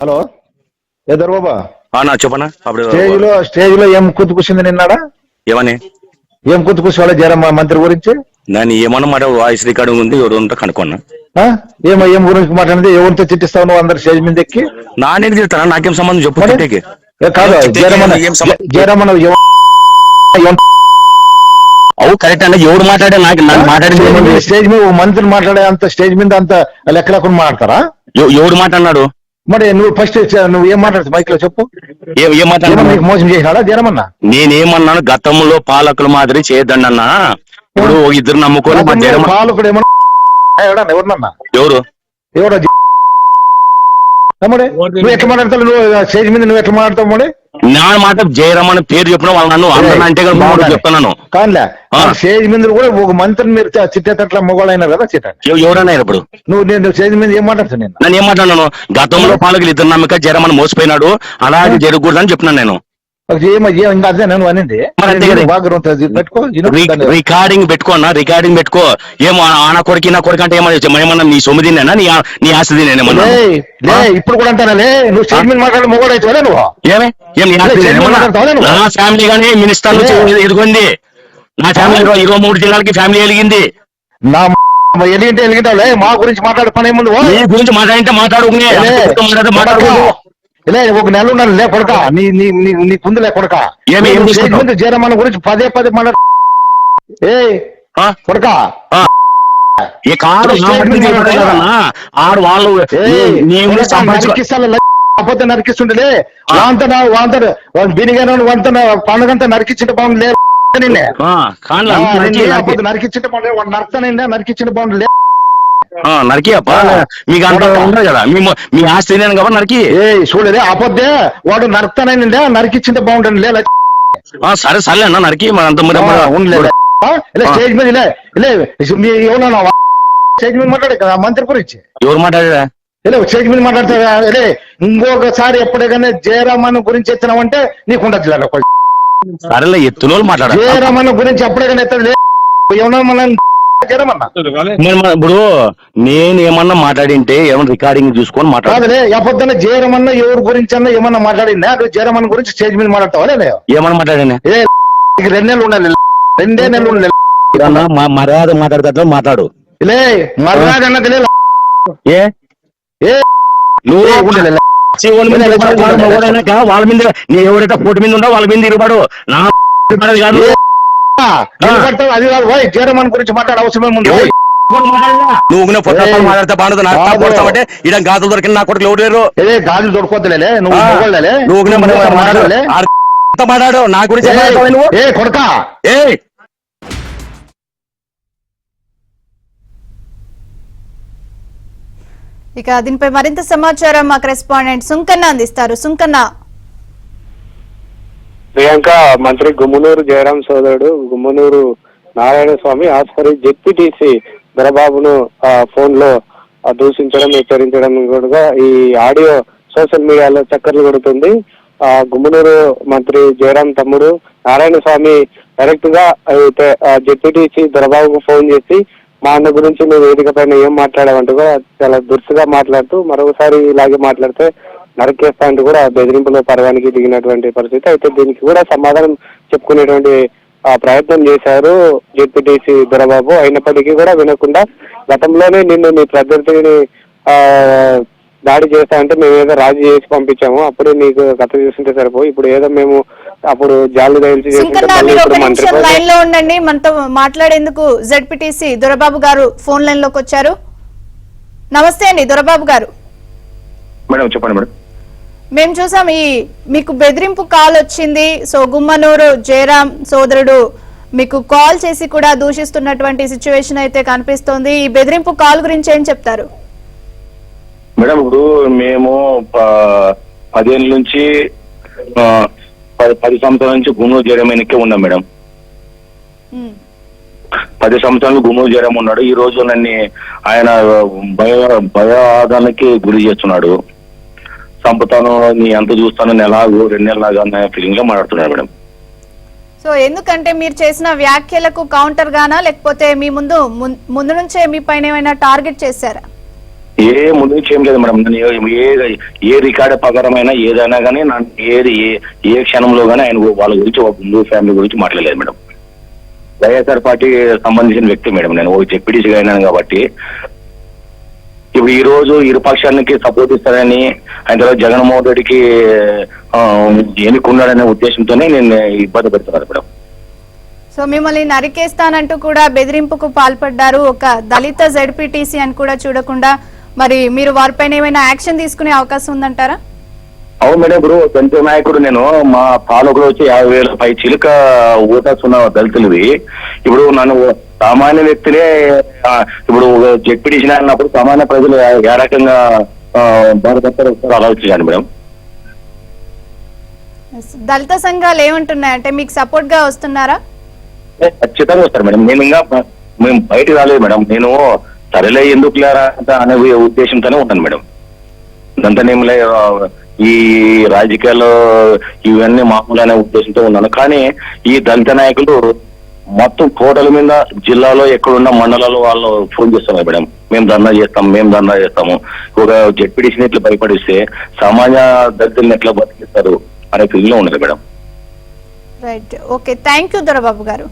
Hello ఎదరు బాబా నా చెప్పనా అప్పుడు స్టేజ్ లో ఏం కుత్తు కూర్చుంది నిన్నాడా? ఏమని ఏం కుత్తు కూర్చోవాలి జయరాం మంత్రి గురించి? నేను ఏమన్నా మాట వాయిస్ రికార్డింగ్ ఉంది, ఎవరు ఉంటే కనుక్కున్నా. ఏం గురించి మాట్లాడితే ఎవరితో చిట్టిస్తావు నువ్వు అందరు స్టేజ్ మీద ఎక్కి? నానేది చెప్తానా, నాకేం సంబంధం చెప్పు. చిట్టేకి కాదు జయరామన్న అవు కరెక్ట్ అన్న. ఎవడు మాట్లాడే నాకు మాట్లాడేది స్టేజ్ మీద మంత్రి మాట్లాడే అంత స్టేజ్ మీద అంత లెక్క లేకుండా మాట్లాడతారా? ఎవడు మాట్లాడినాడు? మరి నువ్వు ఫస్ట్ నువ్వు ఏం మాట్లాడుతావు మైక్ లో చెప్పు. ఏం మాట్లాడు? నీకు మోసం చేసినాడా జయరామన్న? నేనేమన్నాను, గతంలో పాలకుల మాదిరి చేయొద్దండి అన్నా. ఇప్పుడు ఇద్దరు నమ్ముకొని పాలకుడు ఏమన్నా ఎవరినన్నా? ఎవరు నువ్వు ఎట్లా మాట్లాడతావు? నువ్వు స్టేజ్ మీద నువ్వు ఎట్లా మాట్లాడతావు? మరి నా మాట జయరామ్ అని పేరు చెప్పిన వాళ్ళు నన్ను అంటే బాగుంటుంది చెప్తున్నాను. కాదులే, స్టేజ్ మీద కూడా ఒక మంత్రిని మీరు చిట్టేటట్ల మొగోళ్ళు అయినారు కదా చిట్ట. ఎవరైనా ఇప్పుడు నేను స్టేజ్ మీద ఏం మాట్లాడుతాను? నేను ఏం మాట్లాడినాను? గతంలో పాలకులు ఇద్దరు నమ్మక జయరామ్ అని మోసపోయినాడు, అలాగే జరగకూడదని చెప్పినాను నేను. ఇంకా అదే నేను అనింది రికార్డింగ్ పెట్టుకోన్నా, రికార్డింగ్ పెట్టుకో. ఏమో ఆన కొడుకు నా కొడుకు అంటే ఏమన్నా నీ సొమ్ము తిన్నా, నీ ఆస్తి తినేమన్నా? ఇప్పుడు కూడా అంటానా నువ్వు స్టేజ్ మీద మాట్లాడే మొగోడు అయితే నువ్వు నా ఫ్యామిలీ గానీ మినిస్టర్ నుంచి ఎదుగుంది. నా ఫ్యామిలీ 23 జిల్లాలకి ఫ్యామిలీ వెలిగింది. నా ఎలిగింటావులే, మా గురించి మాట్లాడే పని ఏముంది? నీ గురించి మాట్లాడింటే మాట్లాడు. ఒక నెల ఉన్నాను లే కొడక, నీ కుందు లే కొడక. జయరామన్న గురించి పదే మాట్లాడు కొడక. నరికిస్తాను నరికిస్తుండే బినిగానే పండుగంతా నరికించిన బాగుంది లే. నరికించిన నరకనండి నరికించిన బాగుంది లే. నరికియప్ప మీకు అంత ఉండదు కదా, మీ ఆస్తి కాబట్టి నరికి చూడలే అపోద్దే వాడు నరకతానండి నరికిచ్చింటే బాగుంటుంది లే. సరే సరే అన్న నరికి మనంత స్టేజ్ మీద ఎవరన్నా స్టేజ్ మీద మాట్లాడే కదా మంత్రి గురించి. ఎవరు మాట్లాడా? స్టేజ్ మీద మాట్లాడతా ఇంకొకసారి ఎప్పుడైనా జయరామన్ గురించి ఎత్తినావంటే నీకు ఉండదు. సరేలే ఎత్తున మాట్లాడాలి. జయరామన్ గురించి ఎప్పుడైనా ఎత్తలే ఏమన్నా ఇప్పుడు నేనేమన్నా మాట్లాడింటే ఏమన్నా రికార్డింగ్ చూసుకొని మాట్లాడలే. ఎప్పొద్దున జయరామన్న ఎవరి గురించి అన్నా ఏమన్నా మాట్లాడిందా? అటు జయరామన్ గురించి స్టేజ్ మీద మాట్లాడతావా? ఏమన్నా మాట్లాడినా 2 నెలలు ఉండాలి, 2 నెలలు ఉండాలి. మర్యాద మాట్లాడతా మాట్లాడు. మర్యాద అన్నది వాళ్ళ మీద ఎవరైతే పోటీ మీద ఉండో వాళ్ళ మీద ఇరుబాడు. నా కాదు అది కాదు జయరామన్ గురించి మాట్లాడే అవసరమే ముందు. నువ్వు పొద్దు మాట్లాడితే బాగుండదు. నాకు కొడతామంటే ఇడ గాజులు దొరికిన నా కొడుకు ఎవరు లేరు. గాజులు దొరకొద్దులే నువ్వు మాట్లాడు నా గురించి కొడతా. ఇక దీనిపై మరింత సమాచారం మా కరెస్పాండెంట్ సుంకన్న అందిస్తారు. సుంకన్న, ప్రియాంక, మంత్రి గుమ్మనూరు జయరాం సోదరుడు గుమ్మనూరు నారాయణ స్వామి ఆస్ఫరి జెడ్పీటీసీ దొరబాబును ఫోన్ లో దూషించడం, హెచ్చరించడం కూడా ఈ ఆడియో సోషల్ మీడియాలో చక్కర్లు కొడుతుంది. గుమ్మనూరు మంత్రి జయరాం తమ్ముడు నారాయణ స్వామి డైరెక్ట్ గా అయితే జెడ్పీటీసీ దొరబాబుకు ఫోన్ చేసి మా అన్న గురించి నువ్వు వేదిక పైన ఏం మాట్లాడావంటూ కూడా చాలా దురుసుగా మాట్లాడుతూ మరొకసారి ఇలాగే మాట్లాడితే నరికేస్తా అంటూ కూడా బెదిరింపులో పర్వానికి దిగినటువంటి పరిస్థితి. అయితే దీనికి కూడా సమాధానం చెప్పుకునేటువంటి ప్రయత్నం చేశారు జెడ్పీటీసీ దొరబాబు. అయినప్పటికీ కూడా వినకుండా గతంలోనే నిన్ను నీ ప్రత్యర్థిని దాడి చేస్తా అంటే మేము ఏదో రాజీ చేసి పంపించాము, అప్పుడే నీకు కథ చూస్తుంటే సరిపో, ఇప్పుడు ఏదో మేము అప్పుడు జాలు దయల్చి లైన్ లో ఉండండి. మనతో మాట్లాడేందుకు జెడ్పీటీసీ దొరబాబు గారు ఫోన్ లైన్ లోకి వచ్చారు. నమస్తే అండి దొరబాబు గారు. మేడం చెప్పండి మేడం. మేము చూసాం మీకు బెదిరింపు కాల్ వచ్చింది. సో గుమ్మనూరు జయరాం సోదరుడు మీకు కాల్ చేసి కూడా దూషిస్తున్నటువంటి సిచ్యువేషన్ అయితే కనిపిస్తోంది. ఈ బెదిరింపు కాల్ గురించి ఏం చెప్తారు? మేడం ఇప్పుడు మేము 10 ఏళ్ళ నుంచి 10 సంవత్సరాల నుంచి గుమ్మనూరు జయరామకే ఉన్నాం మేడం. 10 సంవత్సరాలు గుమ్మనూరు జయరాం ఉన్నాడు. ఈ రోజు నన్ను ఆయన భయాదానికి గురి చేస్తున్నాడు. చంపుతాను, నీ ఎంత చూస్తాను, నెలకు 2 నెలలు ఫీలింగ్ లో మాట్లాడుతున్నాడు మేడం. సో ఎందుకంటే మీరు చేసిన వ్యాఖ్యలకు కౌంటర్ గానా, లేకపోతే మీ ముందు నుంచే మీ పైన ఏమైనా టార్గెట్ చేశారా? ముందు నుంచి ఏం లేదు మేడం. నేను ఏ రికార్డు ప్రకారమైనా ఏదైనా కానీ ఏది ఏ క్షణంలో కానీ ఆయన వాళ్ళ గురించి హిందూ ఫ్యామిలీ గురించి మాట్లాడలేదు మేడం. వైఎస్ఆర్ పార్టీ సంబంధించిన వ్యక్తి మేడం. నేను జెడ్పీటీసీగా అయినాను కాబట్టి ఇప్పుడు ఈ రోజు ఇరు పక్షానికి సపోర్ట్ ఇస్తారని ఆయన తర్వాత జగన్మోహన్ రెడ్డికి ఎన్నుకున్నాడనే ఉద్దేశంతోనే నేను ఇబ్బంది పెడుతున్నాను మేడం. సో మిమ్మల్ని నరికేస్తానంటూ కూడా బెదిరింపుకు పాల్పడ్డారు. ఒక దళిత జెడ్పీటీసీ అని కూడా చూడకుండా మరి మీరు వారిపైన ఏమైనా యాక్షన్ తీసుకునే అవకాశం ఉందంటారా? అవును మేడం. ఇప్పుడు దళిత నాయకుడు నేను మా పాలకులు వచ్చి 50,000 పై చిలుక ఓటర్స్ ఉన్న దళితులవి. ఇప్పుడు నన్ను సామాన్య వ్యక్తినే ఇప్పుడు జెడ్పీటీసీ అన్నప్పుడు సామాన్య ప్రజలు ఏ రకంగా బాధపడతారో ఆలోచించాను మేడం. దళిత సంఘాలు ఏమంటున్నాయంటే మీకు సపోర్ట్ గా వస్తున్నారా? ఖచ్చితంగా వస్తారు మేడం. మేము బయటకు రాలేదు మేడం. నేను సరేలే ఎందుకు లేరా అనే ఉద్దేశంతోనే ఉన్నాను మేడం. దంతనేమిలే ఈ రాజకీయాల్లో ఇవన్నీ మామూలు అనే ఉద్దేశంతో ఉన్నాను. కానీ ఈ దళిత నాయకులు మొత్తం కోటల మీద జిల్లాలో ఎక్కడున్న మండలాల్లో వాళ్ళు ఫోన్ చేస్తున్నారు మేడం. మేము ధర్నా చేస్తాము. ఒక జెడ్పీటీసీని ఎట్లా భయపడిస్తే సామాన్య దళితులను ఎట్లా బతికిస్తారు అనే ఫీల్ లో ఉన్నది madam. Right, okay, thank you Dorababu గారు.